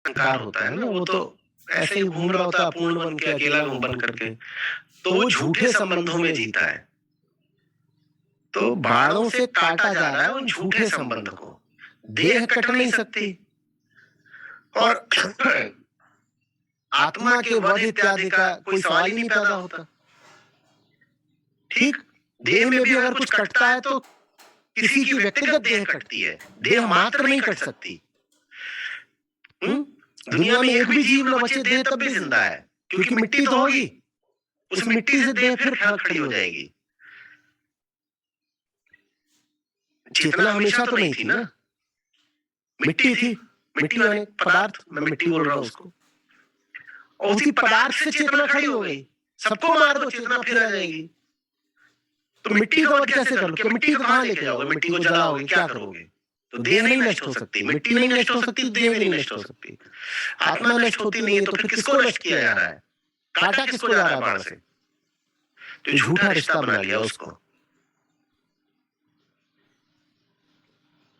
अहंकार होता है ना, वो तो ऐसे ही घूम रहा होता है अपूर्ण बन के, अकेला घूम बन करके, तो वो झूठे संबंधों में जीता है। तो बाणों से काटा जा रहा है उन झूठे संबंध को, देह कट नहीं सकती। और आत्मा के वध इत्यादि का कोई सवाल ही नहीं पैदा होता। ठीक, देह में भी अगर कुछ कटता है तो किसी की व्यक्तिगत देह कटती है, देह मात्र नहीं कट सकती। दुनिया में एक भी जीव न बचे, देह तब भी जिंदा है, क्योंकि मिट्टी तो होगी, उस मिट्टी से देह फिर खड़ी हो जाएगी। चेतना हमेशा तो नहीं थी ना, मिट्टी थी, मिट्टी माने पदार्थ, मैं मिट्टी बोल रहा हूं उसको, और उसी पदार्थ से चेतना खड़ी हो गई। सबको मार दो, चेतना फिर आ जाएगी। तो मिट्टी का वध कैसे कर लो? मिट्टी को कहां लेके जाओगे? मिट्टी को जलाओगे, क्या करोगे? तो देह नहीं नष्ट हो सकती, मिट्टी नहीं नष्ट हो सकती, देह भी नहीं नष्ट हो सकती। आत्मा नष्ट होती नहीं है, तो फिर किसको नष्ट किया जा रहा है? काटा किसको जा रहा है बाण से? तो झूठा रिश्ता बना लिया उसको।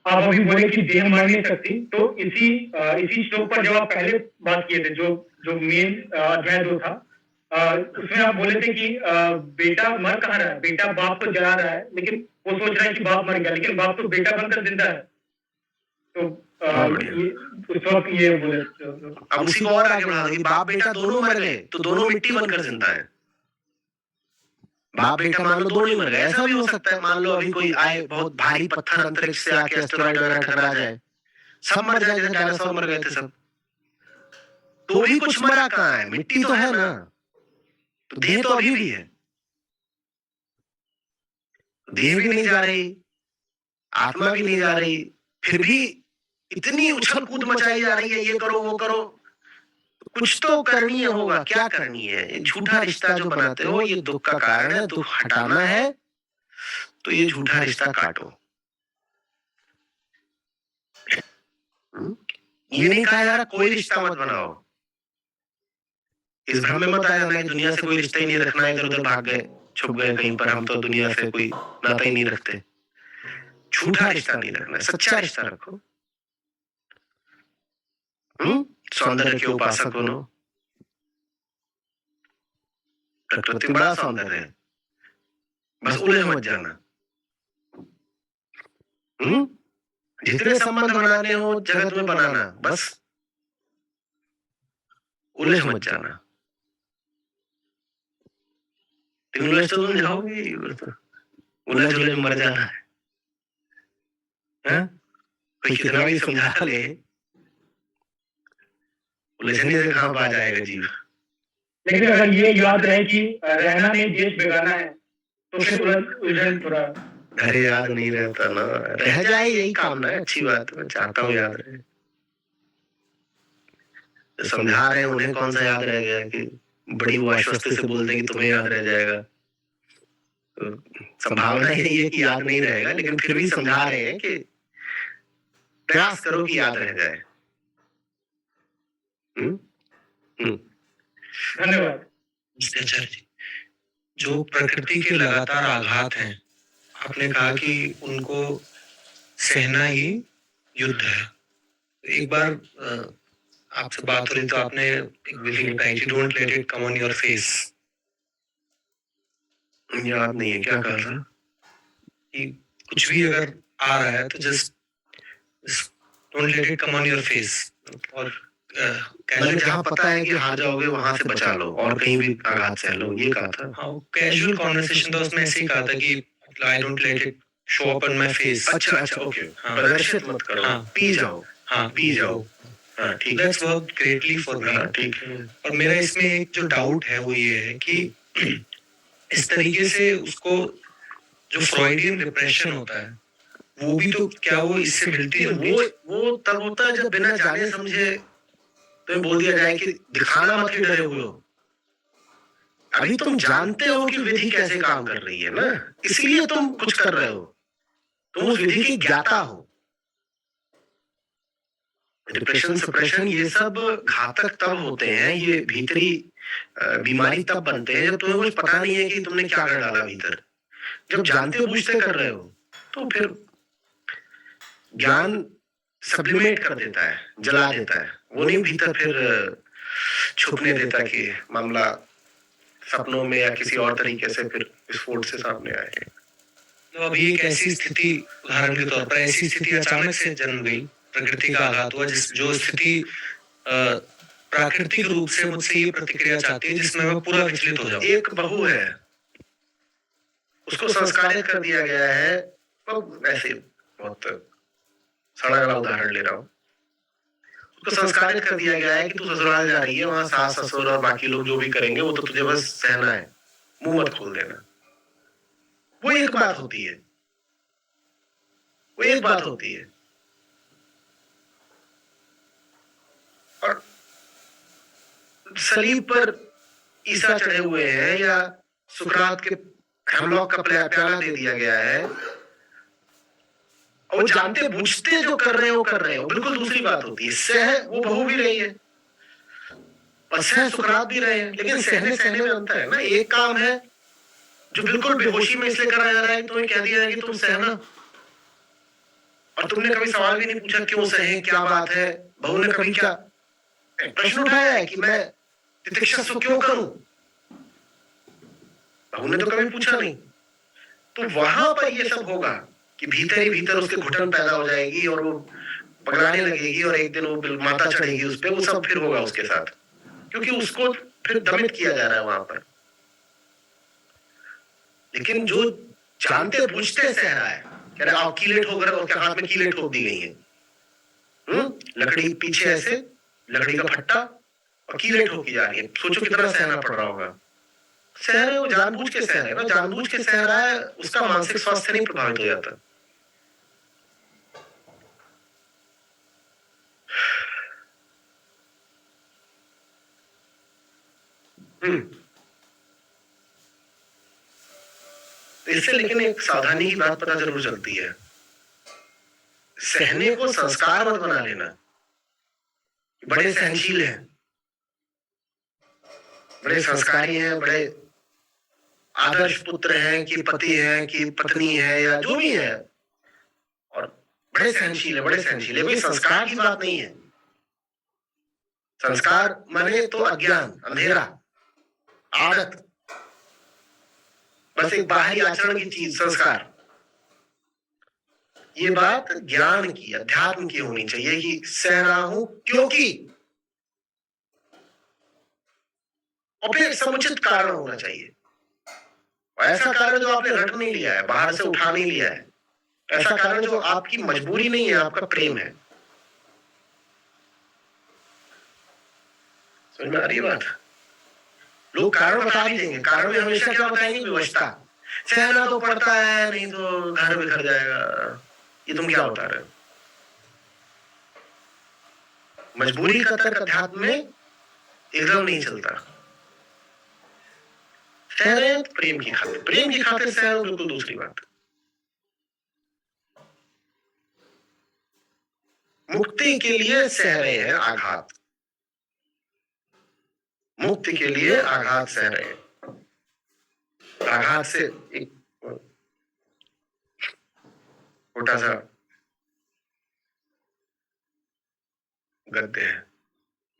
आप अभी बोले कि देह मर नहीं सकती, तो इसी श्लोक पर जब आप पहले बात किए थे, जो मेन अध्याय 2 था, उसमें आप बोले थे कि बेटा मर कहाँ रहा है, बेटा बाप को जला रहा है, लेकिन वो सोच रहा है कि बाप मर गया, लेकिन बाप तो बेटा बनकर जिंदा है। तो उस वक्त ये बोले, अब उसी को और आगे बढ़ा देंगे, बाप बेटा दोनों मर गए, तो दोनों मिट्टी बनकर जिंदा है। बाप बेटा मान लो दोनों ही मर गए, ऐसा भी हो सकता है। मान लो अभी कोई आए, बहुत भारी पत्थर अंतरिक्ष से आके एस्टेरॉइड वगैरह टकरा जाए, सब मर जाए, जैसे डायनासोर मर गए थे सब, तो भी कुछ मरा कहाँ है? मिट्टी तो है ना, तो देह तो अभी भी है, देह भी नहीं जा रही, आत्मा भी नहीं जा रही, फिर भी इतनी उछल कूद मचाई जा रही है, ये करो वो करो। कुछ तो करणीय होगा, क्या करणीय है? झूठा रिश्ता जो बनाते हो, ये दुख का कारण है, दुख हटाना है तो ये झूठा रिश्ता काटो। ये नहीं कहा जा रहा कोई रिश्ता मत बनाओ, इस भ्रम में मत आ जाना कि दुनिया से कोई रिश्ता ही नहीं रखना, इधर उधर भाग गए, छुप गए कहीं पर, हम तो दुनिया से कोई नाता ही नहीं रखते। झूठा रिश्ता नहीं रखना, सच्चा रिश्ता रखो। सौंदर्य के उपासक बनो, प्रकृति में बड़ा सौंदर्य है, बस उलझ मत जाना। जितने संबंध बनाने हो जगत में बनाना, बस उलझ मत जाना। उलझ तो तुम जाओगे, उलझ उलझ मर जाना है। कोई कितना भी समझा ले, उलझने से कहां आ जाएगा जीव। लेकिन अगर ये याद रहे कि रहना नहीं देश बेगाना है, तो फिर उलझन थोड़ा, अरे याद नहीं रहता ना, रह जाए यही कामना है, अच्छी बात, मैं चाहता हूँ याद रहे। समझा रहे हैं उन्हें, कौन सा याद रह गया कि बड़ी वो आश्वस्ति से बोल दें कि तुम्हें याद रह जाएगा। तो संभावना यही है कि याद नहीं रहेगा, लेकिन फिर भी समझा रहे हैं कि प्रयास करो कि याद रह जाए। धन्यवाद। आचार्य जी, जो प्रकृति के लगातार आघात हैं, आपने कहा कि उनको सहना ही युद्ध है। एक बार आपसे बात हो रही तो आपने एक विधि बताई थी, don't let it come on your face. याद नहीं है क्या कर रहा, कि कुछ भी अगर आ रहा है तो just don't let it come on your face, और मैंने जहाँ पता है कि हार जाओगे वहां से बचा लो और कहीं भी आघात सह लो, ये कहा था। हाँ, कैजुअल कॉन्वर्सेशन था, उसमें ऐसे ही कहा था कि I don't let it show up on my face. अच्छा अच्छा, ओके, प्रदर्शित मत करो, पी जाओ, पी जाओ। हाँ ठीक है, that's work greatly for me. ठीक है। और मेरा इसमें एक जो डाउट है वो ये है कि इस तरीके से उसको जो फ्रॉइडियन रिप्रेशन होता है, वो भी तो क्या वो इससे मिलती है? वो तब होता है जब बिना जाने समझे तो बोल दिया जाए कि दिखाना मत कि डरे हुए हो। अभी तुम जानते हो कि विधि कैसे काम कर रही है ना, इसलिए तुम कुछ कर रहे हो, तुम उस विधि की ज्ञाता हो। डिप्रेशन, सप्रेशन, ये सब घातक तब होते हैं, ये भीतरी बीमारी तब बनते हैं जब तुम्हें कुछ पता नहीं है कि तुमने क्या कर डाला भीतर। जब जानते बूझते कर रहे हो तो फिर ज्ञान सब्लिमेट कर देता है, जला देता है, वो नहीं भीतर फिर छुपने देता कि मामला सपनों में या किसी और तरीके से फिर विस्फोट से सामने आए। तो अभी एक ऐसी स्थिति, उदाहरण के तौर पर ऐसी स्थिति अचानक से जन्म गई, प्रकृति का आघात हुआ, जो स्थिति प्राकृतिक रूप से मुझसे ये प्रतिक्रिया चाहती है जिसमें मैं पूरा विचलित हो जाऊं। एक बहू है, उसको संस्कारित कर दिया गया है, तो वैसे बहुत सड़ा गला उदाहरण ले रहा हूँ, उसको संस्कारित कर दिया गया है कि तू ससुराल जा रही है, वहां सास ससुर और बाकी लोग जो भी करेंगे वो तो तुझे बस सहना है, मुंह मत खोल देना। वो एक बात होती है, वो एक बात होती है। और सलीब पर ईसा चढ़े हुए हैं या सुकरात के हेमलॉक का प्याला दे दिया गया है, और वो जानते बूझते जो कर रहे हैं वो कर रहे हैं, बिल्कुल दूसरी बात होती है। सह वो बहू भी रही है और सह सुकरात भी रहे हैं, लेकिन सहने सहने में अंतर है ना। एक काम है जो बिल्कुल बेहोशी में इसलिए करा जा रहा है कि तुम्हें कह दिया है कि तुम सहना, और तुमने कभी सवाल भी नहीं पूछा क्यों सहे, क्या बात है। बहू ने कभी क्या प्रश्न उठाया है कि मैं तितिक्षा क्यों करूं, बहू ने तो कभी पूछा नहीं। तो वहां पर ये सब होगा कि भीतर ही भीतर उसके घुटन पैदा हो जाएगी और वो पगलाने लगेगी और एक दिन वो माता चढ़ेगी उस पर, वो सब फिर होगा उसके साथ, क्योंकि उसको फिर दमित किया जा रहा है वहां पर। लेकिन जो जानते बूझते सह रहा है, कह रहे आओ कीले ठोक रहे, उसके हाथ में कीले ठोक दी गई है, लकड़ी पीछे ऐसे, लकड़ी का फट्टा और कीले ठोकी जा रही है। सोचो कितना सहना पड़ रहा होगा। सह रहे हो, जानबूझ के सह रहे हो ना, जानबूझ के सह रहा है, उसका मानसिक स्वास्थ्य नहीं प्रभावित हो जाता। इससे लेकिन एक सावधानी की बात पता जरूर चलती है, सहने को संस्कार मत बना लेना। बड़े सहनशील हैं, बड़े संस्कारी हैं, बड़े आदर्श पुत्र हैं कि पति हैं कि पत्नी है या जो भी है, और बड़े सहनशील है, बड़े सहनशील है। भाई संस्कार की बात नहीं है। संस्कार माने तो अज्ञान, अंधेरा, आदत, बस एक बाहरी आचरण की चीज संस्कार। ये बात ज्ञान की, अध्यात्म की होनी चाहिए कि सह रहा हूं क्योंकि, और फिर समुचित कारण होना चाहिए। ऐसा कारण जो आपने रट नहीं लिया है, बाहर से उठा नहीं लिया है, ऐसा कारण जो आपकी मजबूरी नहीं है, आपका प्रेम है। समझ में आ रही है बात? लोग कारण बता भी देंगे, कारण में हमेशा क्या बताएंगे? विवशता। सहना तो पड़ता है, नहीं तो घर बिखर जाएगा। ये तुम क्या बता रहे हो? मजबूरी का तर्क अध्यात्म में एकदम नहीं चलता। सह रहे हैं प्रेम की खातिर, प्रेम की खातिर सह रहे हो, बिल्कुल दूसरी बात। मुक्ति के लिए सह रहे हैं आघात, मुक्ति के लिए आघात सह रहे हैं। आघात से एक छोटा सा गद्य है,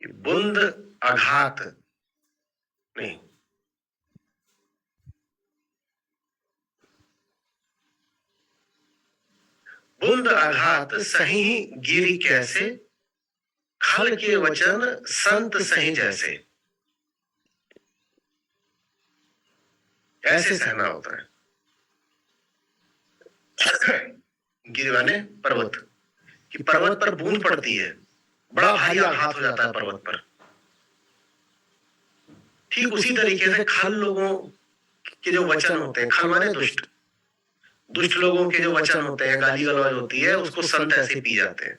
बुंद आघात नहीं, बुंद आघात सही गिरी कैसे, खल के वचन संत सही जैसे। ऐसे सहना होता है। गिरी माने पर्वत, कि पर्वत पर बूंद पड़ती है, बड़ा भारी आघात हो जाता है पर्वत पर। ठीक उसी तरीके से खल लोगों के जो वचन होते हैं, खल माने दुष्ट, दुष्ट लोगों के जो वचन होते हैं, गाली गलौज होती है, उसको संत ऐसे पी जाते हैं।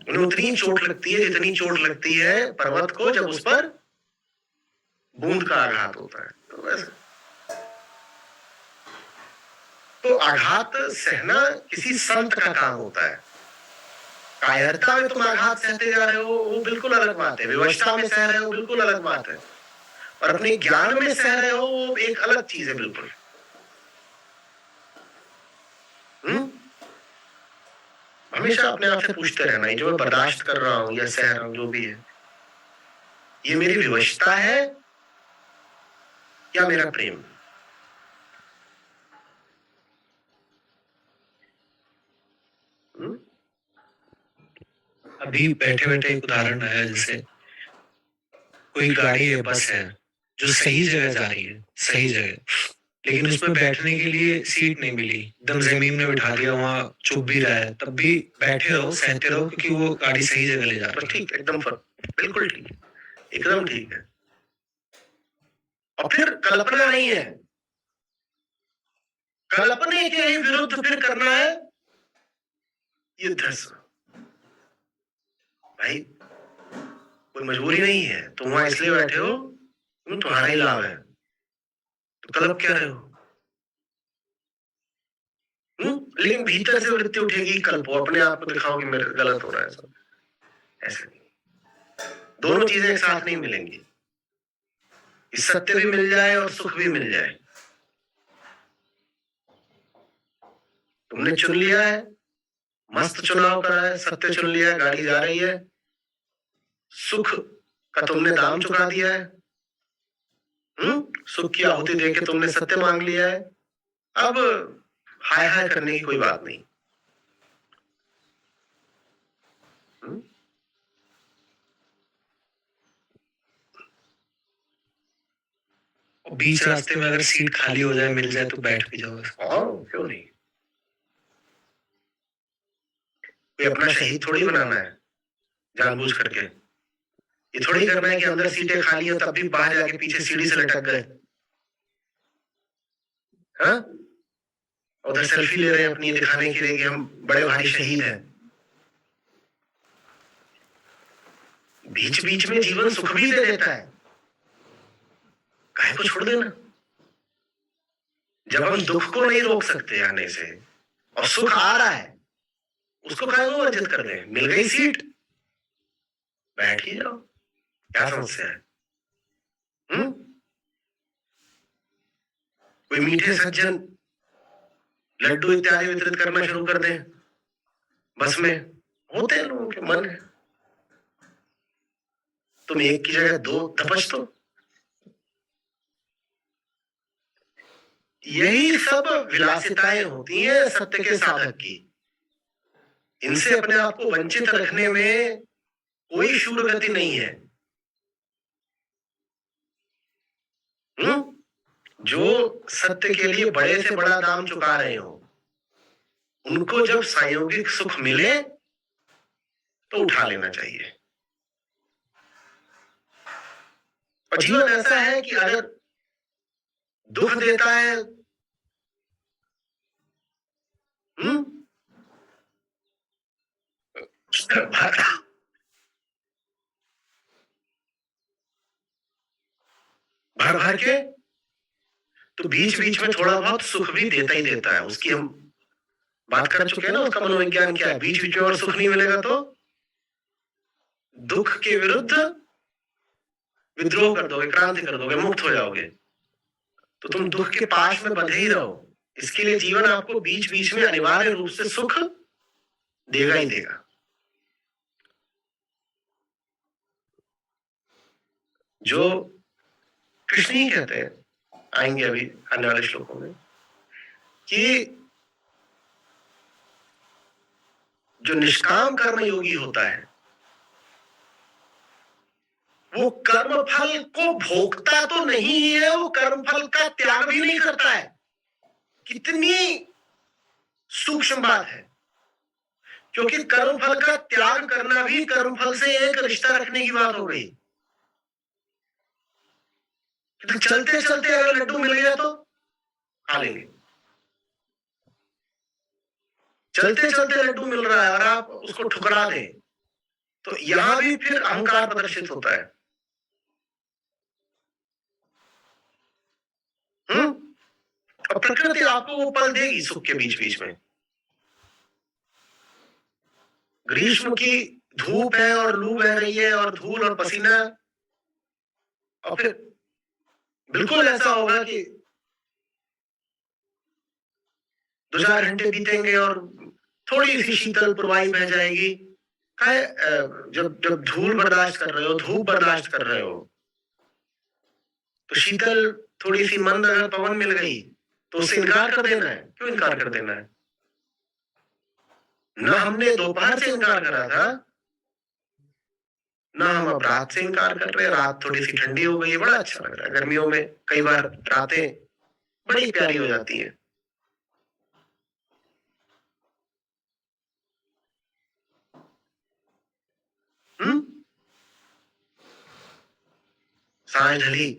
उन्हें उतनी चोट लगती है जितनी चोट लगती है पर्वत को जब उस पर बूंद का आघात होता है। तो वैसे तो आघात सहना किसी संत का काम होता है। कायरता में तुम आघात सहते जा रहे हो, वो बिल्कुल अलग बात है। विवशता में सह रहे हो, बिल्कुल अलग बात है। और अपने ज्ञान में सह रहे हो, वो एक अलग चीज है बिल्कुल। हमेशा अपने आप से पूछते रहना, ये जो मैं बर्दाश्त कर रहा हूं या सह रहा हूं, जो भी है, ये मेरी विवशता है या मेरा प्रेम? अभी बैठे बैठे एक उदाहरण आया, जैसे कोई गाड़ी है, बस है, जो सही जगह जा रही है, सही जगह, लेकिन उसमें बैठने के लिए सीट नहीं मिली, एकदम जमीन में बिठा दिया, वहां चुभ भी रहा है, तब भी बैठे रहो, सहते रहो, क्योंकि वो गाड़ी सही जगह ले जा तो रही है। ठीक, एकदम बिल्कुल ठीक, एकदम ठीक है। और फिर कल्पना नहीं है, कल्पना के ही विरुद्ध फिर करना है युद्ध। भाई कोई मजबूरी नहीं है, तुम वहां इसलिए बैठे हो, तुम तुम्हारा ही लाभ है, तो कल्प क्या रहे हो? लेकिन भीतर से वृत्ति उठेगी, कल्पो, अपने आप को दिखाओ कि मेरे गलत हो रहा है सब। ऐसे नहीं, दोनों चीजें एक साथ नहीं मिलेंगी, सत्य भी मिल जाए और सुख भी मिल जाए। तुमने चुन लिया है, मस्त चुनाव करा है, सत्य चुन लिया है, गाड़ी जा रही है, सुख का तुमने दाम चुका दिया है, सुख की आहुति देके तुमने सत्य मांग लिया है। अब हाय हाय करने की कोई बात नहीं। बीच रास्ते में अगर सीट खाली हो जाए, मिल जाए, तो बैठ भी जाओ। क्यों नहीं? कोई अपना शहीद थोड़ी बनाना है जानबूझ करके। ये थोड़ी करना है कि अंदर सीटें खाली हो तब भी बाहर जाके पीछे सीढ़ी से लटक गए, हाँ? उधर सेल्फी ले रहे हैं अपनी, दिखाने के लिए कि हम बड़े भारी शहीद हैं। बीच बीच में जीवन सुख भी दे देता है, काहे को छोड़ देना? जब हम दुख को नहीं रोक सकते आने से और सुख आ रहा है, उसको काहे को वर्जित कर दें? मिल गई सीट, बैठ ही जाओ, क्या समस्या है? कोई मीठे सज्जन लड्डू इत्यादि वितरित करना शुरू कर दें, बस में होते हैं लोगों के मन है, तुम एक की जगह दो दपच दो। यही सब विलासिताएं होती हैं सत्य के साधक की। इनसे अपने आप को वंचित रखने में कोई शूर गति नहीं है। जो सत्य के लिए बड़े से बड़ा दाम चुका रहे हो, उनको जब संयोगिक सुख मिले तो उठा लेना चाहिए। और जीवन ऐसा है कि अगर दुख देता है, भर भर के, तो बीच बीच में थोड़ा बहुत सुख भी देता ही देता है। उसकी हम बात कर चुके हैं ना, उसका मनोविज्ञान क्या है। बीच बीच में और सुख नहीं मिलेगा तो दुख के विरुद्ध विद्रोह कर दोगे, क्रांति कर दोगे, मुक्त हो जाओगे, तो तुम दुख के पाश में बंधे ही रहो। इसके लिए जीवन आपको बीच बीच में अनिवार्य रूप से सुख देगा ही देगा। जो कृष्ण ही कहते हैं, आएंगे अभी आने वाले श्लोकों में, कि जो निष्काम कर्म योगी होता है वो कर्म फल को भोगता तो नहीं है, वो कर्म फल का त्याग भी नहीं करता है। कितनी सूक्ष्म बात है, क्योंकि कर्म फल का त्याग करना भी कर्म फल से एक रिश्ता रखने की बात हो गई। तो चलते चलते अगर लड्डू मिल गया तो खा लेंगे, चलते चलते लड्डू मिल रहा है और आप उसको ठुकरा दें तो यहां भी फिर अहंकार प्रदर्शित होता है। और प्रकृति आपको वो पल देगी सुख के बीच बीच में। ग्रीष्म की धूप है और लू बह रही है और धूल और पसीना, और फिर बिल्कुल ऐसा होगा कि 2-4 घंटे बीतेंगे और थोड़ी सी शीतल पुरवाई बह जाएगी। जब जब धूल बर्दाश्त कर रहे हो, धूप बर्दाश्त कर रहे हो, तो शीतल थोड़ी सी मंद अगर पवन मिल गई तो उससे इनकार कर देना है। क्यों इनकार कर देना है? ना हमने दोपहर से इनकार करा था, ना हम अब रात से इनकार कर रहे हैं। रात थोड़ी सी ठंडी हो गई है, बड़ा अच्छा लग रहा है। गर्मियों में कई बार रातें बड़ी प्यारी हो जाती हैं। सांझ ढली,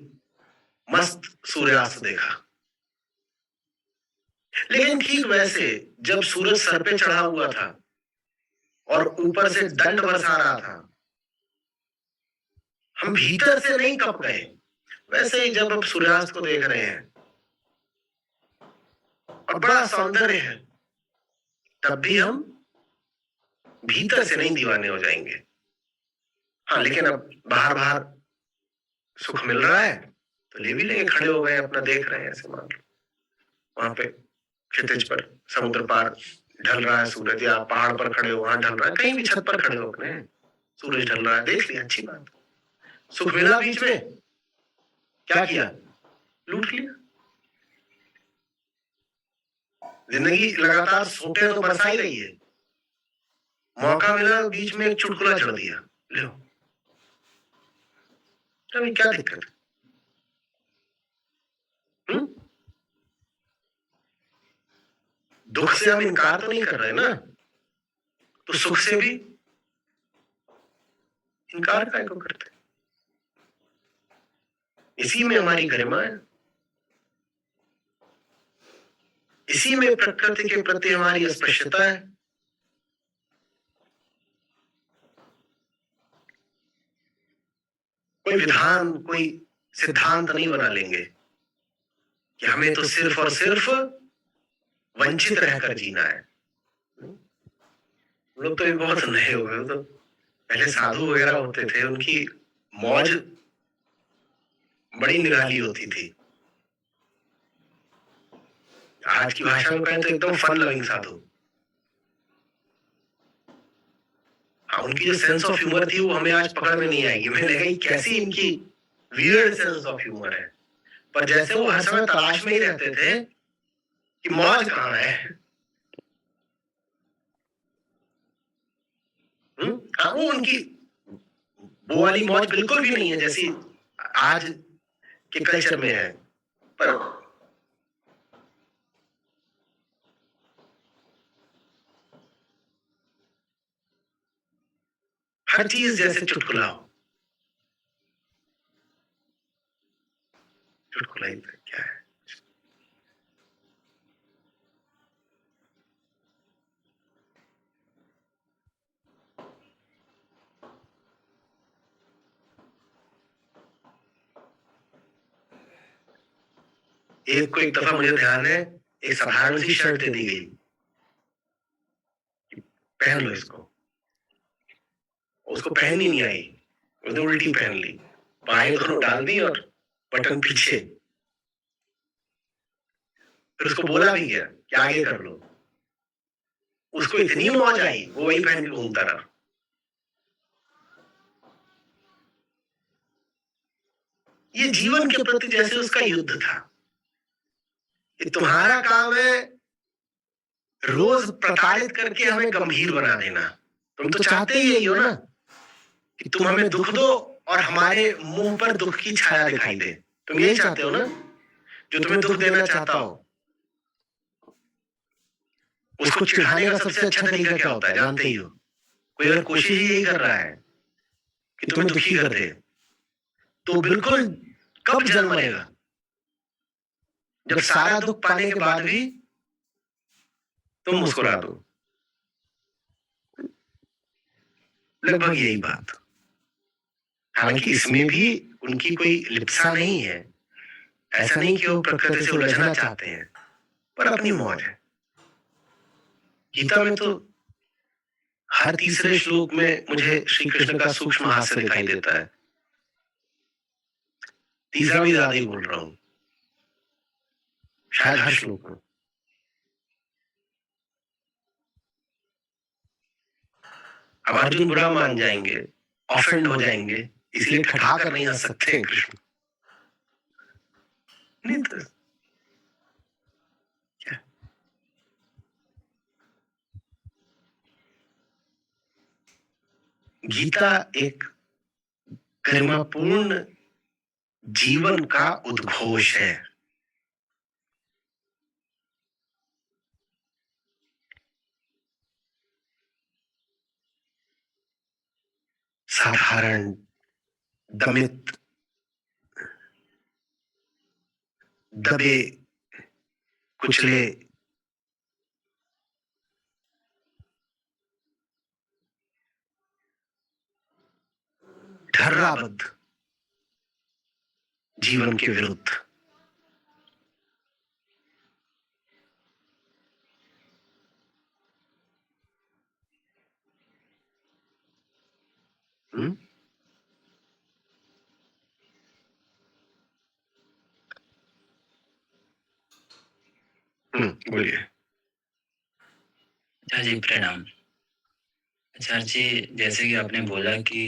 मस्त सूर्यास्त देखा। लेकिन ठीक वैसे जब सूरज सर पे चढ़ा हुआ था और ऊपर से दंड बरसा रहा था, हम भीतर से नहीं कप गए। वैसे ही जब अब सूर्यास्त को देख रहे हैं और बड़ा सौंदर्य है, तब भी हम भीतर से नहीं दीवाने हो जाएंगे। हाँ, लेकिन अब बाहर बाहर सुख मिल रहा है तो ले भी लेंगे। खड़े हो गए, अपना देख रहे हैं, ऐसे मान लो वहां पे क्षितिज पर समुद्र पार ढल रहा है सूरज, या पहाड़ पर खड़े हो वहां ढल रहा है, कहीं भी छत पर खड़े हो अपने, सूरज ढल रहा है, देख लिया, अच्छी बात। सुख मिला बीच में, क्या किया? लूट लिया। जिंदगी लगातार सोते तो बरसा ही रही है, मौका मिला बीच में एक चुटकुला छोड़ दिया, लो अभी क्या दिक्कत है? दुख से हम इनकार तो नहीं कर रहे ना, तो सुख से भी इनकार काहे को करते? इसी में हमारी गरिमा है, इसी में प्रकृति के प्रति हमारी स्पष्टता है। कोई विधान, कोई सिद्धांत नहीं बना लेंगे कि हमें तो सिर्फ और सिर्फ वंचित रहकर जीना है। लोग तो ये बहुत नए हो गए, तो पहले साधु वगैरह होते थे, उनकी मौज बड़ी निराली होती थी। आज की भाषा में कहें तो एकदम फन लविंग साधु। हाँ, उनकी जो सेंस ऑफ ह्यूमर थी वो हमें आज पकड़ में नहीं आएगी। हमें लगेगी कैसी इनकी वियर्ड सेंस ऑफ ह्यूमर है। पर जैसे वो हर समय तलाश में ही रहते थे कि मौज कहाँ है। हाँ, वो उनकी वो वाली मौज बिल्कुल भी नहीं है जैसी आज के कल्चर में है। पर हर चीज जैसे चुटकुला हो। चुटकुला ही तो क्या है? एक को एक दफा मुझे ध्यान है, एक साधारण सी शर्ट दे दी गई, पहन लो इसको। उसको पहन ही नहीं आई, उसने उल्टी पहन ली, बाहें दोनों डाल दी और बटन पीछे। फिर उसको बोला भी गया कि आगे कर लो। उसको इतनी मौज आई, वो वही पहन के घूमता रहा। ये जीवन के प्रति जैसे उसका युद्ध था। ये तुम्हारा काम है रोज प्रताड़ित करके हमें गंभीर बना देना। तुम तो चाहते ही यही हो ना कि तुम हमें दुख दो और हमारे मुंह पर दुख की छाया दिखाई दे। तुम यही चाहते हो ना? जो तुम्हें दुख देना चाहता हो उसको चिढ़ाने का सबसे अच्छा तरीका क्या होता है, जानते ही हो। कोई अगर कोशिश ही यही कर रहा है कि तुम्हें दुखी कर दे, तो बिल्कुल कब जल मरेगा? जब सारा दुख पाने के बाद भी तुम मुस्कुरा दो। लगभग यही बात। हालांकि इसमें भी उनकी कोई लिप्सा नहीं है। ऐसा नहीं कि वो प्रकृति से उलझना चाहते हैं, पर अपनी मौज है। गीता में तो हर तीसरे श्लोक में मुझे श्री कृष्ण का सूक्ष्म हास्य दिखाई देता है। तीसरा भी ज्यादा ही बोल रहा हूं, शायद हर श्लोक में। अब अर्जुन बुरा मान जाएंगे, ऑफेंड हो जाएंगे, इसलिए ठठा कर नहीं हंस सकते हैं कृष्ण। नहीं तो क्या? गीता एक गरिमापूर्ण जीवन का उद्घोष है। साधारण, दमित, दबे कुचले, ढर्राबद्ध जीवन के विरुद्ध बोलिए। अच्छा जी, प्रणाम। अच्छा जी, जैसे कि आपने बोला कि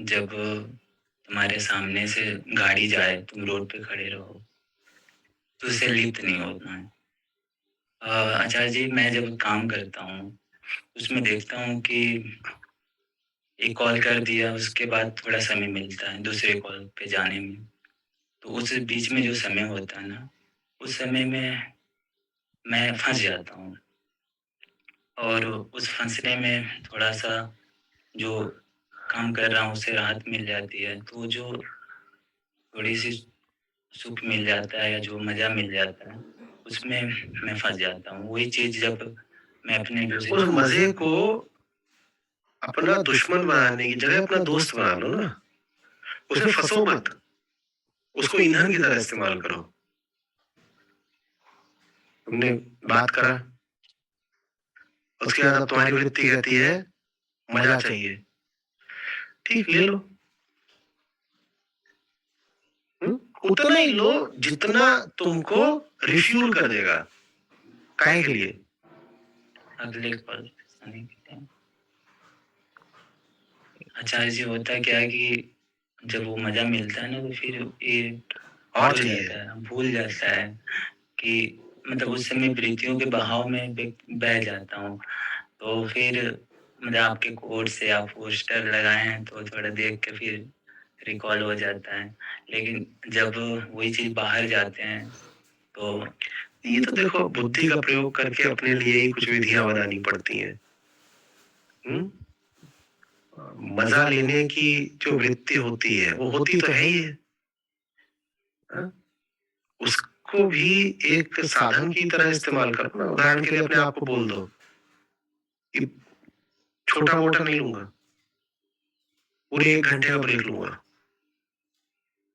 जब तुम्हारे सामने से गाड़ी जाए तुम रोड पे खड़े रहो तो उससे लिप्त नहीं होना है। आचार्य जी, मैं जब काम करता हूँ उसमें देखता हूँ कि एक कॉल कर दिया, उसके बाद थोड़ा समय मिलता है दूसरे कॉल पे जाने में, तो उस बीच में जो समय होता है ना, उस समय में मैं फंस जाता हूँ और उस फंसने में थोड़ा सा जो काम कर रहा हूँ उससे राहत मिल जाती है, तो जो थोड़ी सी सुख मिल जाता है या जो मज़ा मिल जाता है उसमें मैं फंस जाता हूँ। वही चीज़ जब मैं अपने उस दूसरे मजे को अपना दुश्मन बनाने की जगह अपना दोस्त बना लो ना। उसमें फंसो मत, उसको ईंधन की तरह इस्तेमाल करो। तुमने बात करा, उसके बाद अब तुम्हारी वृत्ति कहती है मजा चाहिए, ठीक ले लो। उतना ही लो जितना तुमको रिफ्यूल कर देगा। काहे के लिए? अगले कॉल आने के लिए। आचार्य जी, होता क्या है कि जब वो मज़ा मिलता है ना तो फिर ये और भूल चाहिए। जाता है, भूल जाता है कि मतलब उस समय वृत्तियों के बहाव में बह जाता हूँ। तो फिर मतलब आपके कोड से आप पोस्टर लगाए हैं तो थोड़ा देख के फिर रिकॉल हो जाता है, लेकिन जब वही चीज़ बाहर जाते हैं तो ये तो देखो बुद्धि का प्रयोग करके अपने लिए ही कुछ विधियां बनानी पड़ती हैं। मजा लेने की जो वृत्ति होती है वो होती तो है ही है। हाँ? उसको भी एक साधन की तरह इस्तेमाल करो ना। उदाहरण के लिए अपने आप को बोल दो कि छोटा मोटा नहीं लूंगा, पूरे 1 घंटे का ब्रेक लूंगा।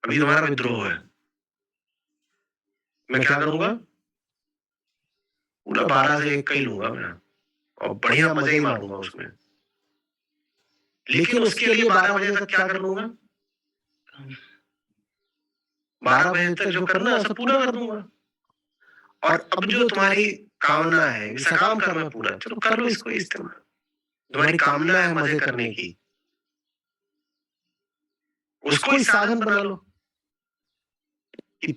अभी तुम्हारा विद्रोह है, मैं क्या करूंगा? पूरा 12 से 1 का ही लूंगा मैं, और बढ़िया मजे ही मारूंगा उसमें। लेकिन उसके लिए 12 बजे तक क्या कर लूंगा? 12 बजे तक जो करना है सब पूरा कर दूंगा। और अब जो तुम्हारी कामना है, सकाम कर्म है पूरा, चलो कर लो इसको इस्तेमाल। तुम्हारी कामना है मजे करने की, उसको ही साधन बना लो। कि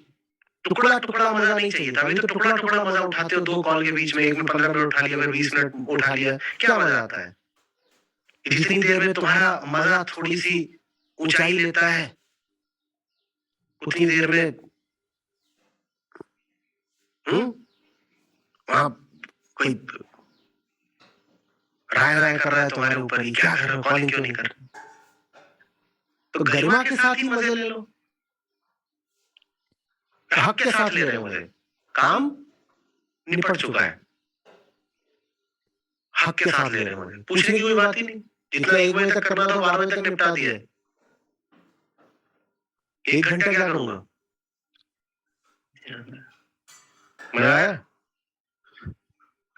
टुकड़ा टुकड़ा मजा नहीं चाहिए था। अभी तो टुकड़ा टुकड़ा मजा उठाते हो 2 कॉल के बीच में, एक में 15 मिनट उठा लिया, फिर 20 मिनट उठा लिया। क्या मजा आता है? जितनी देर में तुम्हारा मजा थोड़ी सी ऊंचाई लेता है उतनी देर में वहां कोई राय राय कर रहा है तुम्हारे ऊपर ही, क्या कर रहे हो, कॉलिंग क्यों नहीं कर रहे? तो गरिमा के साथ ही मजे ले लो। हक के साथ ले रहे हो मजे, काम निपट चुका है, हक के साथ ले रहे हो मजे, पूछने की कोई बात ही नहीं। जितना 1 बजे तक करना था 12 बजे तक निपटा दिया है। 1 घंटा क्या करूंगा? मजा आया?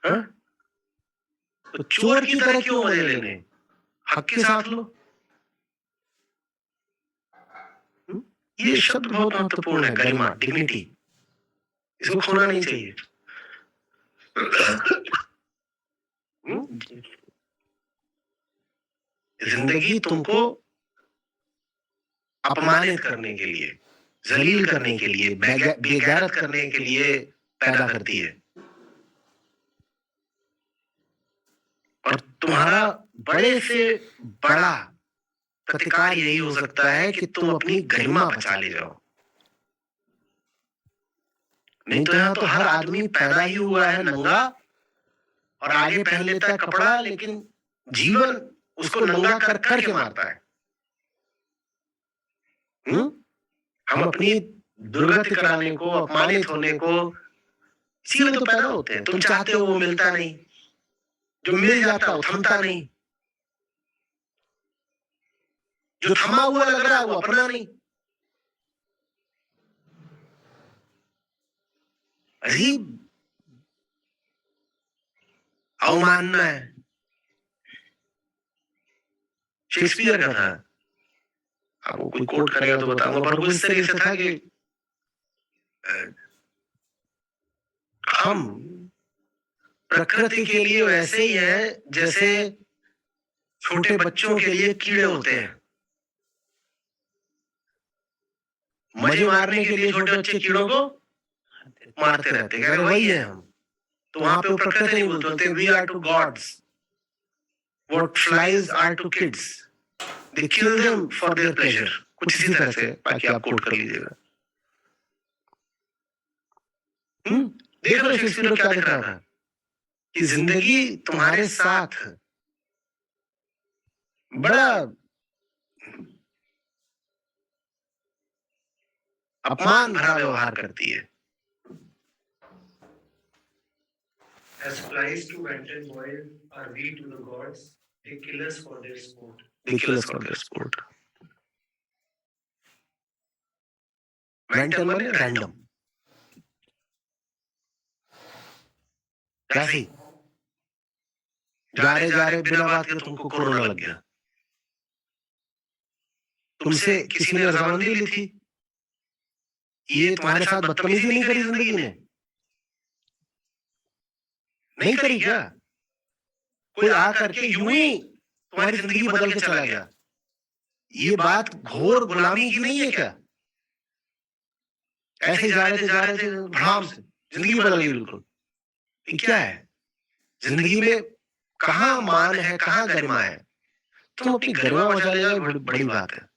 हाँ? तो चोर की तरह क्यों मजे लेने? हक के साथ लो। ये शब्द बहुत महत्वपूर्ण है, गरिमा, डिग्निटी। इसको खोना नहीं चाहिए। जिंदगी तुमको अपमानित करने के लिए, जलील करने के लिए, बेगैरत करने के लिए पैदा करती है। और तुम्हारा बड़े से बड़ा प्रतिकार यही हो सकता है कि तुम अपनी गरिमा बचा ले जाओ। नहीं तो यहां तो हर आदमी पैदा ही हुआ है नंगा और आगे पहन लेता है कपड़ा, लेकिन जीवन उसको नंगा कर करके मारता है। हम अपनी दुर्गति कराने को, अपमानित होने को, इसीलिए तो पैदा होते हैं। तुम चाहते हो वो मिलता नहीं, जो मिल जाता वो थमता नहीं, जो थमा हुआ लग रहा है वो अपना नहीं। अजीब अवमानना है। शेक्सपियर का था, आपको कोई कोट करेगा तो बताऊंगा, पर वो इस तरीके से था कि हम प्रकृति के लिए वैसे ही है जैसे छोटे बच्चों के लिए कीड़े होते हैं। मजे मारने के लिए छोटे बच्चे कीड़ों को मारते रहते हैं, वही है हम। तो वहां पे वो प्रकृति नहीं बोलते, we are to gods what flies are to kids, they kill them for their pleasure. कुछ इसी तरह से, बाकी आप कोट कर लीजिएगा। देख लो शेक्सपियर क्या लिख रहा था कि जिंदगी तुम्हारे साथ बड़ा अपमान भरा व्यवहार करती है। As flies to wanton boys are we to the gods, they kill us for their sport. They kill us for their sport. Wanton माने रैंडम, कैसी जा रहे बिना बात के तुमको कोरोना लग गया, तुमसे किसी ने रजामंदी ली थी, ये तुम्हारे साथ बदतमीजी नहीं करी जिंदगी ने, नहीं करी क्या? कोई आ करके यूं ही तुम्हारी जिंदगी बदल के चला गया। ये बात घोर गुलामी की नहीं है क्या? ऐसे जा रहे थे भड़ाम से जिंदगी बदल गई बिल्कुल। ये क्या है? जिंदगी में कहां मान है, कहां गरिमा है? तुम अपनी गरिमा बचा ले जाओ, बड़ी बात है।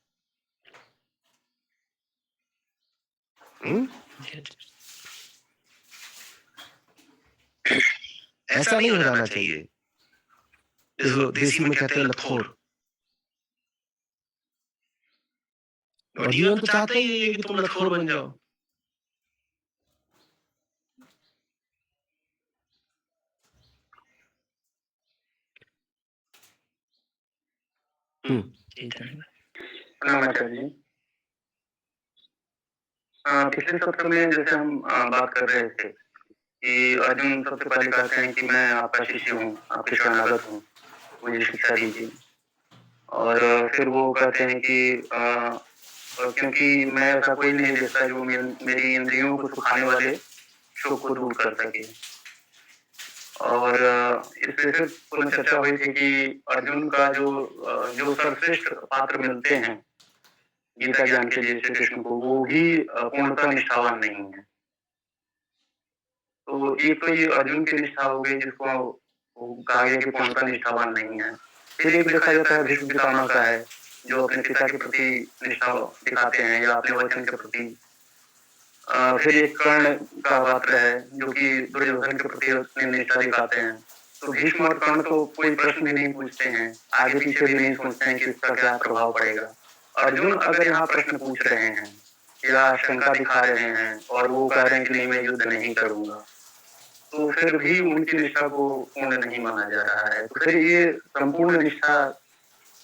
ऐसा नहीं हो जाना चाहिए। इसको देसी में कहते हैं लतखोर। और जीवन तो चाहते ही है कि तुम लतखोर बन जाओ। प्रणाम आचार्य जी। पिछले सत्र में जैसे हम बात कर रहे थे कि अर्जुन सबसे पहले कहते हैं कि मैं आपका शिष्य हूँ, आपके शरणागत हूँ, मुझे शिक्षा दीजिए। और फिर वो कहते हैं कि क्योंकि मैं ऐसा कोई नहीं देखता जो मेरी इंद्रियों को सुखाने वाले शोक को दूर कर सके। और इस पे फिर पूर्ण चर्चा हुई थी कि अर्जुन का जो सर्वश्रेष्ठ पात्र मिलते हैं गीता ज्ञान के लिए श्री कृष्ण को, वो भी पूर्णतः निष्ठावान नहीं है। तो एक तो ये अर्जुन की निष्ठा हो गई जिसको कहा गया कि पूर्णतः निष्ठावान नहीं है। फिर एक देखा जाता है भीष्म पितामह का है जो अपने पिता के प्रति निष्ठा दिखाते हैं या अपने वचन के प्रति। फिर एक कर्ण का पात्र है जो कि दुर्योधन के प्रति अपनी निष्ठा दिखाते हैं। तो भीष्म और कर्ण तो कोई प्रश्न भी नहीं पूछते हैं, आगे पीछे भी नहीं सोचते हैं कि इसका क्या प्रभाव पड़ेगा। अर्जुन अगर यहाँ प्रश्न पूछ रहे हैं या शंका दिखा रहे हैं और वो कह रहे हैं कि नहीं मैं युद्ध नहीं करूंगा, तो फिर भी उनकी निष्ठा को पूर्ण नहीं माना जा रहा है। तो फिर ये संपूर्ण निष्ठा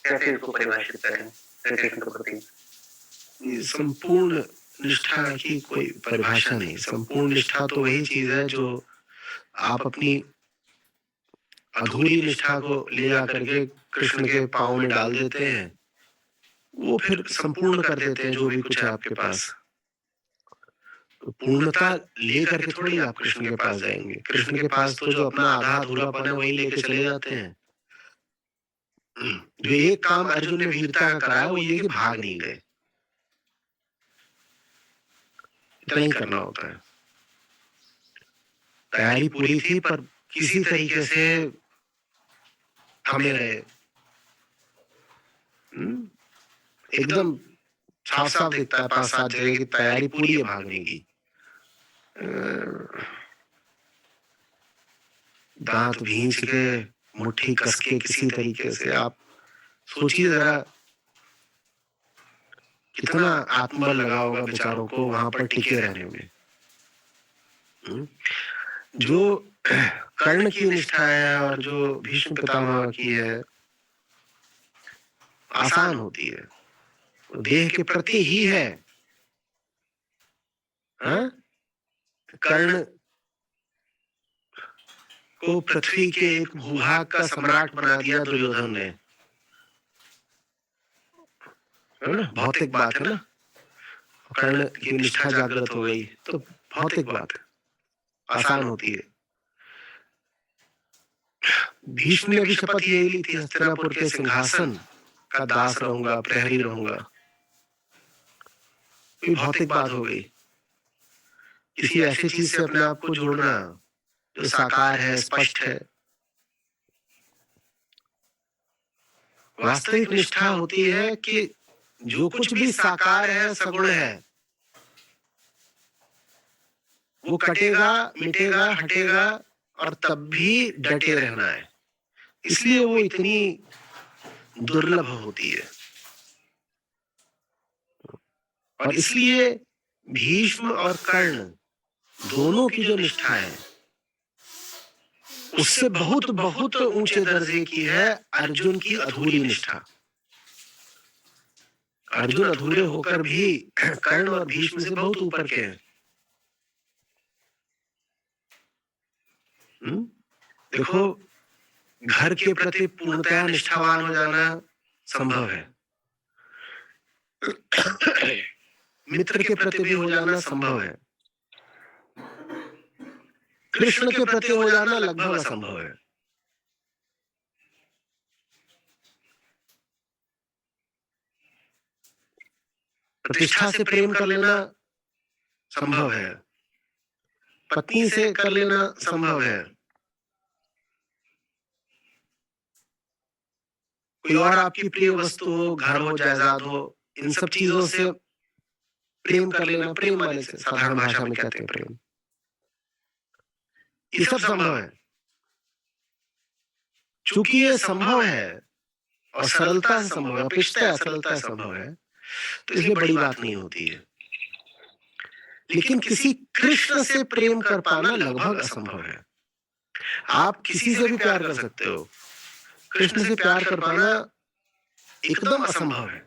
कैसे इसको परिभाषित करें श्री कृष्ण के प्रति? संपूर्ण निष्ठा की कोई परिभाषा नहीं। संपूर्ण निष्ठा तो वही चीज है जो आप अपनी अधूरी निष्ठा को ले जा करके कृष्ण के पांव में डाल देते हैं, वो फिर संपूर्ण कर देते हैं जो भी कुछ है आपके पास। तो पूर्णता लेकर के थोड़ी आप कृष्ण के पास जाएंगे। कृष्ण के पास तो जो अपना आधा अधूरापन है वही लेके चले जाते हैं। जो एक काम अर्जुन ने वीरता का करा है वो ये कि भाग नहीं गए। इतना ही करना होता है। तैयारी पूरी थी पर किसी तरीके से थमे रहे। एकदम साफ साफ दिखता है 5-7 जगह की तैयारी पूरी है भागने की। दांत भींच के मुट्ठी कस के किसी तरीके से आप सोचिए जरा कितना आत्मबल लगा होगा बेचारों को वहां पर टिके रहने में। जो कर्ण की निष्ठा है और जो भीष्म पितामह की है आसान होती है, देह के प्रति ही है। हाँ? कर्ण को पृथ्वी के एक भूभाग का सम्राट बना दिया दुर्योधन ने, है ना? भौतिक बात है ना। कर्ण की निष्ठा जागृत हो गई तो भौतिक बात है, आसान होती है। भीष्म ने भी शपथ यही ली थी, हस्तिनापुर के सिंहासन का दास रहूंगा, प्रहरी रहूंगा। कोई भौतिक बात हो गई। किसी ऐसी चीज से अपने आप को जोड़ना जो साकार है, स्पष्ट है। वास्तविक निष्ठा होती है कि जो कुछ भी साकार है, सगुण है, वो कटेगा, मिटेगा, हटेगा और तब भी डटे रहना है। इसलिए वो इतनी दुर्लभ होती है। और इसलिए भीष्म और कर्ण दोनों की जो निष्ठा है उससे बहुत बहुत ऊंचे दर्जे की है अर्जुन की अधूरी निष्ठा। अर्जुन अधूरे होकर भी कर्ण और भीष्म से बहुत ऊपर के हैं। देखो, घर के प्रति पूर्णतया निष्ठावान हो जाना संभव है, मित्र के प्रति भी हो जाना संभव है, कृष्ण के प्रति हो जाना लगभग असंभव है। प्रतिष्ठा से प्रेम कर लेना संभव है, पत्नी से कर लेना संभव है, कोई और आपकी प्रिय वस्तु हो, घर हो, जायदाद हो, इन सब चीजों से प्रेम कर लेना, प्रेम माने से साधारण भाषा में कहते हैं प्रेम, ये सब संभव है। चूंकि ये संभव है और सरलता से संभव है, अपेक्षित सरलता से संभव है, तो इसलिए बड़ी बात नहीं होती है। लेकिन किसी कृष्ण से प्रेम कर पाना लगभग असंभव है। आप किसी से भी प्यार कर सकते हो, कृष्ण से प्यार कर पाना एकदम असंभव है।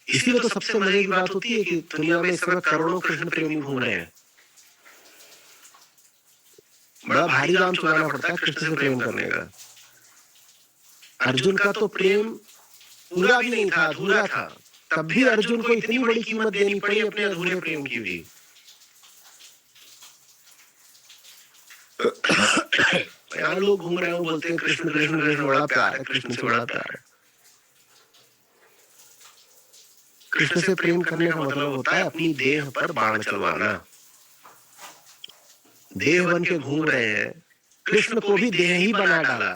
इसीलिए तो सबसे मजे की बात होती है कि दुनिया में इस समय करोड़ों कृष्ण प्रेमी घूम रहे हैं। बड़ा भारी दाम चुकाना पड़ता है कृष्ण से प्रेम करने का। अर्जुन का तो प्रेम पूरा भी नहीं था, अधूरा था, तब भी अर्जुन को इतनी बड़ी कीमत देनी पड़ी अपने अधूरे प्रेम की भी। यहाँ लोग घूम रहे हो, बोलते हैं कृष्ण कृष्ण कृष्ण, बड़ा प्यार है, कृष्ण से बड़ा प्यार है। कृष्ण से प्रेम करने का मतलब होता है अपनी देह पर बाण चलवाना। देह बन के घूम रहे हैं, कृष्ण को भी देह ही बना डाला,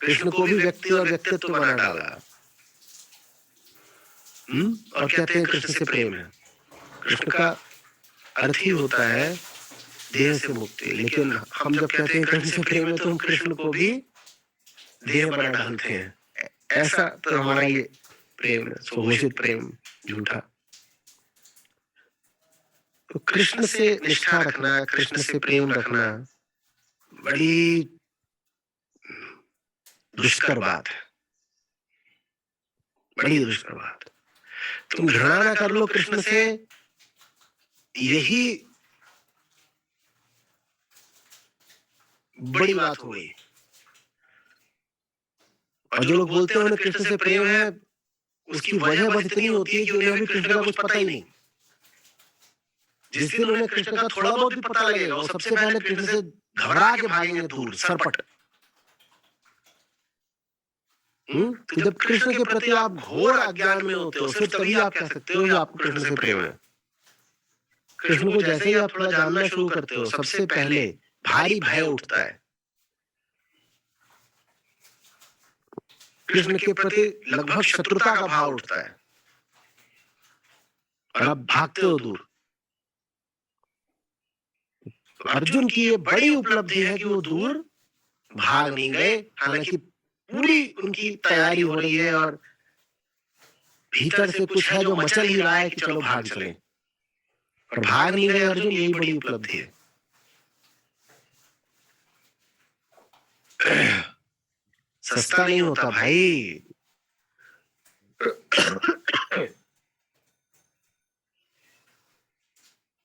कृष्ण को भी व्यक्ति और व्यक्तित्व बना डाला। और कहते हैं कृष्ण से प्रेम है। कृष्ण का अर्थ ही होता है देह से मुक्ति। लेकिन हम जब कहते हैं कृष्ण से प्रेम है तो हम कृष्ण को भी देह बना डालते हैं। ऐसा तो हमारा ये प्रेम है, सुघोषित प्रेम, झूठा। तो कृष्ण से निष्ठा रखना, कृष्ण से प्रेम रखना बड़ी दुष्कर बात है, बड़ी दुष्कर बात। तुम घृणा ना कर लो कृष्ण से, यही बड़ी बात हो गई। और जो लोग बोलते हैं उन्हें कृष्ण से प्रेम है, उसकी वजह बस इतनी होती है कि उन्हें अभी कृष्ण का कुछ पता ही नहीं। जिस दिन उन्हें कृष्ण का थोड़ा बहुत भी पता लगेगा, वो सबसे पहले कृष्ण से घबरा के भागेंगे दूर, सरपट। तो जब कृष्ण के प्रति आप घोर अज्ञान में होते हो, सिर्फ तभी आप कह सकते हो कि आपको कृष्ण से प्रेम है। कृष्ण को जैसे ही आप थोड़ा जानना शुरू करते हो, सबसे पहले भारी भय उठता है। कृष्ण के प्रति लगभग शत्रुता का भाव उठता है और आप भागते हो दूर। तो अर्जुन की ये बड़ी उपलब्धि है कि वो दूर भाग नहीं गए, हालांकि पूरी उनकी तैयारी हो रही है और भीतर से कुछ है जो मचल ही रहा है कि चलो भाग चले, और भाग नहीं गए अर्जुन, यही बड़ी उपलब्धि है। सस्ता नहीं होता भाई।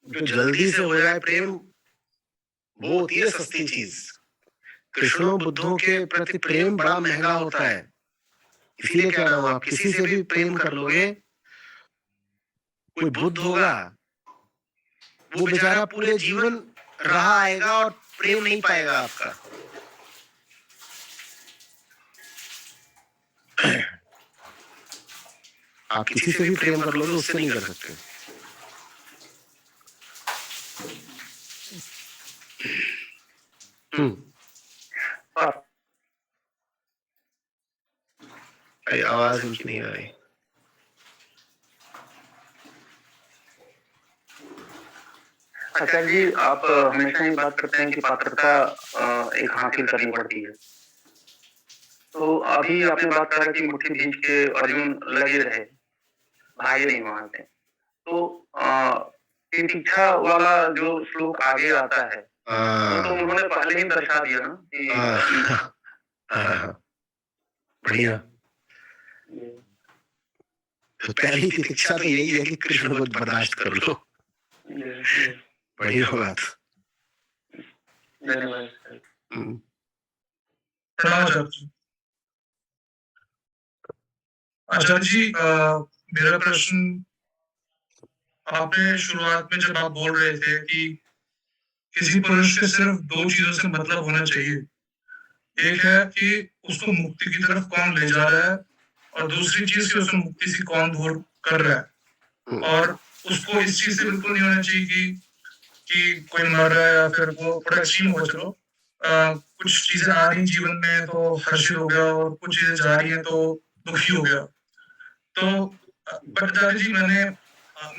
जो जल्दी से हो जाए प्रेम, वो होती है सस्ती चीज। कृष्णों बुद्धों के प्रति प्रेम बड़ा महंगा होता है। इसीलिए कह रहा हूं, आप किसी से भी प्रेम कर लोगे, कोई बुद्ध होगा, वो बेचारा पूरे जीवन रहा आएगा और प्रेम नहीं पाएगा आपका। आप किसी से भी प्रेम कर लोगे, उससे नहीं कर सकते। आवाज उनकी नहीं आ रही। आचार्य जी, आप हमेशा ही बात करते हैं कि पात्रता एक हासिल करनी पड़ती है। तो अभी आपने बात करा कि मुट्ठी भींच के अर्जुन लगे रहे, भागे नहीं मानते। तो प्रतीक्षा वाला जो श्लोक आगे आता है, वो तो उन्होंने पहले ही दर्शा दिया ना कि बढ़िया। तो पहली प्रतीक्षा तो यही है कि कृष्ण को बर्दाश्त कर लो। बढ़िया बात। धन्यवाद। प्रणाम आचार्य जी। आचार्य जी, मेरा प्रश्न, आपने शुरुआत में जब आप बोल रहे थे कि किसी पुरुष के सिर्फ दो चीजों से मतलब होना चाहिए, एक है कि उसको मुक्ति की तरफ कौन ले जा रहा है, और दूसरी चीज कि उसको मुक्ति से कौन दूर कर रहा है। और उसको इस चीज से बिल्कुल नहीं होना चाहिए कि कोई मर रहा है या फिर वो थोड़ा एक्सट्रीम हो, चलो कुछ चीजें आ रही जीवन में तो हर्षित हो गया, और कुछ चीजें जा रही हैं तो दुखी हो गया। तो बट आचार्य जी, मैंने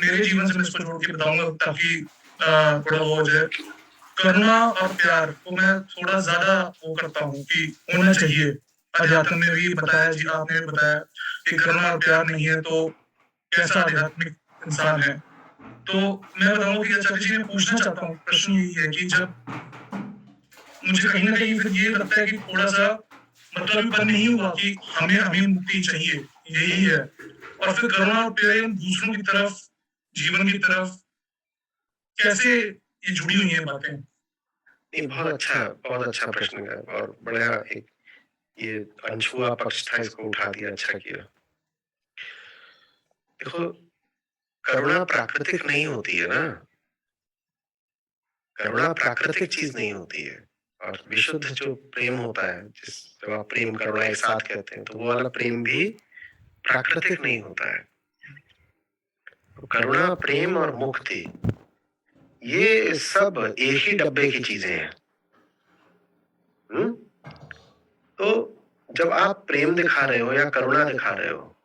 मेरे जीवन से मैं इसको जोड़ के बताऊंगा ताकि थोड़ा वो हो जाए। करुणा और प्यार को मैं थोड़ा ज्यादा वो करता हूँ कि होना चाहिए। अध्यात्म में भी बताया जी, आपने बताया कि करुणा और प्यार नहीं है तो कैसा आध्यात्मिक इंसान है। तो मैं बताऊंगा कि आचार्य जी, मैं पूछना चाहता हूँ, प्रश्न यही है कि जब मुझे कहीं ना कहीं फिर ये लगता है कि थोड़ा सा मतलब बन नहीं हुआ कि हमें मुक्ति चाहिए, यही है, और फिर करुणा और प्रेम दूसरों की तरफ, जीवन की तरफ कैसे ये जुड़ी हुई है बातें। नहीं, बहुत अच्छा प्रश्न है और बड़ा एक ये अनछुआ पक्ष था, इसको उठा दिया, अच्छा किया। देखो, करुणा प्राकृतिक नहीं होती है ना, करुणा प्राकृतिक चीज नहीं होती है। और विशुद्ध जो प्रेम होता है, जब आप प्रेम करुणा एक साथ कहते हैं, तो वो वाला प्रेम भी प्राकृतिक नहीं होता है। तो करुणा, प्रेम और मुक्ति, ये सब एक ही डब्बे की चीजें हैं। तो जब आप प्रेम दिखा रहे हो या करुणा दिखा रहे हो,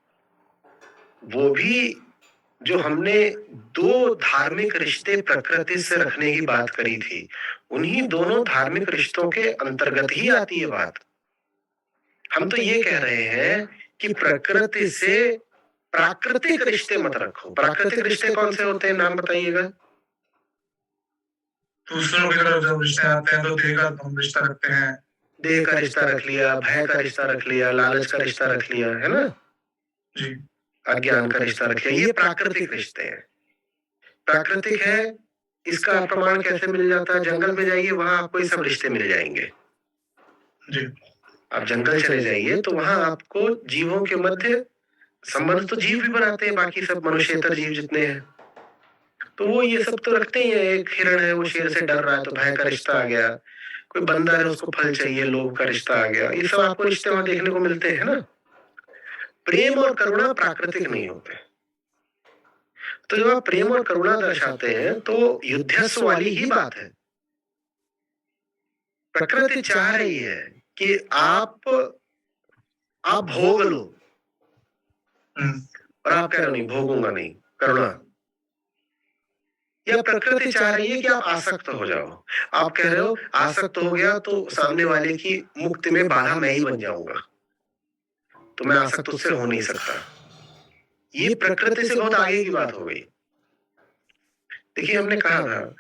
वो भी जो हमने दो धार्मिक रिश्ते प्रकृति से रखने की बात करी थी, उन्हीं दोनों धार्मिक रिश्तों के अंतर्गत ही आती है बात। हम तो ये कह रहे हैं कि प्रकृति से प्राकृतिक रिश्ते मत रखो। प्राकृतिक रिश्ते कौन से होते हैं, नाम बताइएगा। दूसरों की तरफ जब रिश्ते आते हैं तो देह का हम रिश्ता रखते हैं, देह का रिश्ता रख लिया, भय का रिश्ता रख लिया, लालच का रिश्ता रख लिया, है ना जी, अज्ञान का रिश्ता रख लिया। ये प्राकृतिक रिश्ते हैं। प्राकृतिक है, इसका प्रमाण कैसे मिल जाता है? जंगल में जाइए, वहां आपको ये सब रिश्ते मिल जाएंगे। जी, आप जंगल चले जाइए तो वहां आपको जीवों के मध्य संबंध तो जीव भी बनाते हैं, बाकी सब मनुष्येतर जीव जितने हैं, तो वो ये सब तो रखते ही है। एक हिरण है, वो शेर से डर रहा है तो भय का रिश्ता आ गया। कोई बंदर है, उसको फल चाहिए, लोभ का रिश्ता आ गया। ये सब आपको रिश्ते वहां देखने को मिलते हैं ना। प्रेम और करुणा प्राकृतिक नहीं होते। तो जब आप प्रेम और करुणा दर्शाते हैं तो युद्धस्व वाली ही बात है। प्रकृति चाह रही है कि आप भोग लो, और आप कह रहे हो नहीं, भोगूंगा नहीं, करुणा। या प्रकृति चाह रही है कि आप आसक्त हो जाओ। आप कह रहे हो आसक्त हो गया तो सामने वाले की मुक्ति में बाधा मैं ही बन जाऊंगा, तो मैं आसक्त उससे हो नहीं सकता। ये प्रकृति से बहुत आगे की बात हो गई। देखिए, हमने कहा था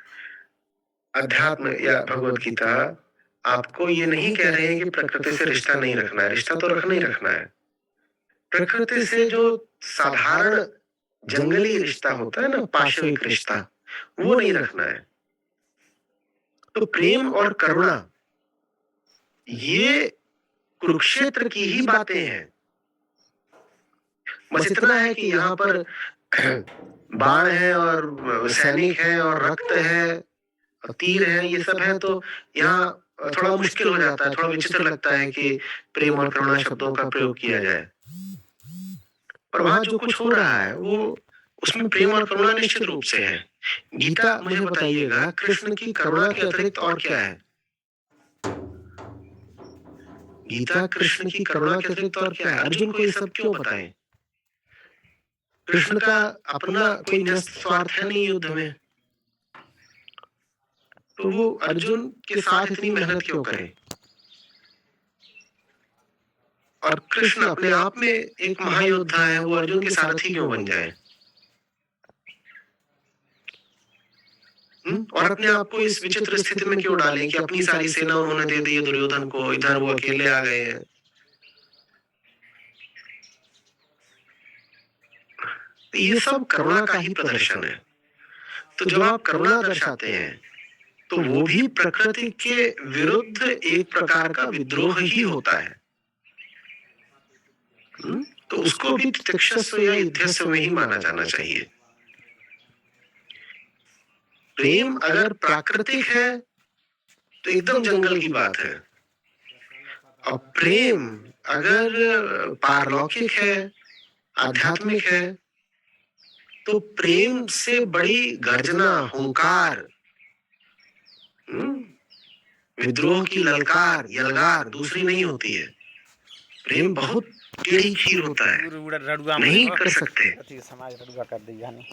अध्यात्म या भगवत गीता आपको ये नहीं कह रहे हैं कि प्रकृति से रिश्ता नहीं रखना है, रिश्ता तो रखना ही रखना है। प्रकृति से जो साधारण जंगली रिश्ता होता है ना, पाशविक रिश्ता, वो नहीं रखना है। तो प्रेम और करुणा ये कुरुक्षेत्र की ही बातें हैं। बस इतना है कि यहाँ पर बाण है और सैनिक है और रक्त है, तीर है, ये सब है, तो यहाँ थोड़ा मुश्किल हो जाता है, थोड़ा विचित्र लगता है कि प्रेम और करुणा शब्दों का प्रयोग किया जाए। पर वहां जो कुछ हो रहा है वो उसमें प्रेम और करुणा निश्चित रूप से है। गीता, मुझे बताइएगा, कृष्ण की करुणा के अतिरिक्त और क्या है? गीता कृष्ण की करुणा के अतिरिक्त और क्या है? अर्जुन को ये सब क्यों बताएं? कृष्ण का अपना कोई न्यस्त स्वार्थ है नहीं युद्ध में, तो वो अर्जुन के साथ इतनी मेहनत क्यों करे? और कृष्ण अपने आप में एक महायोद्धा है, वो अर्जुन के सारथी क्यों बन जाए? और अपने आप को इस विचित्र स्थिति में क्यों डालें कि अपनी सारी सेना उन्होंने दे दी है दुर्योधन को, इधर वो अकेले आ गए हैं। ये सब करुणा का ही प्रदर्शन है। तो जब आप करुणा दर्शाते हैं तो वो भी प्रकृति के विरुद्ध एक प्रकार का विद्रोह ही होता है। तो उसको भी तितिक्षस्व या युद्धस्व में ही माना जाना चाहिए। प्रेम अगर प्राकृतिक है तो एकदम जंगल की बात है, और प्रेम अगर पारलौकिक है, आध्यात्मिक है, तो प्रेम से बड़ी गर्जना, हुंकार, विद्रोह की ललकार, यलगार दूसरी नहीं होती है। प्रेम बहुत टेढ़ी खीर होता है, नहीं कर सकते। समाज रड़ुआ कर दी जाने।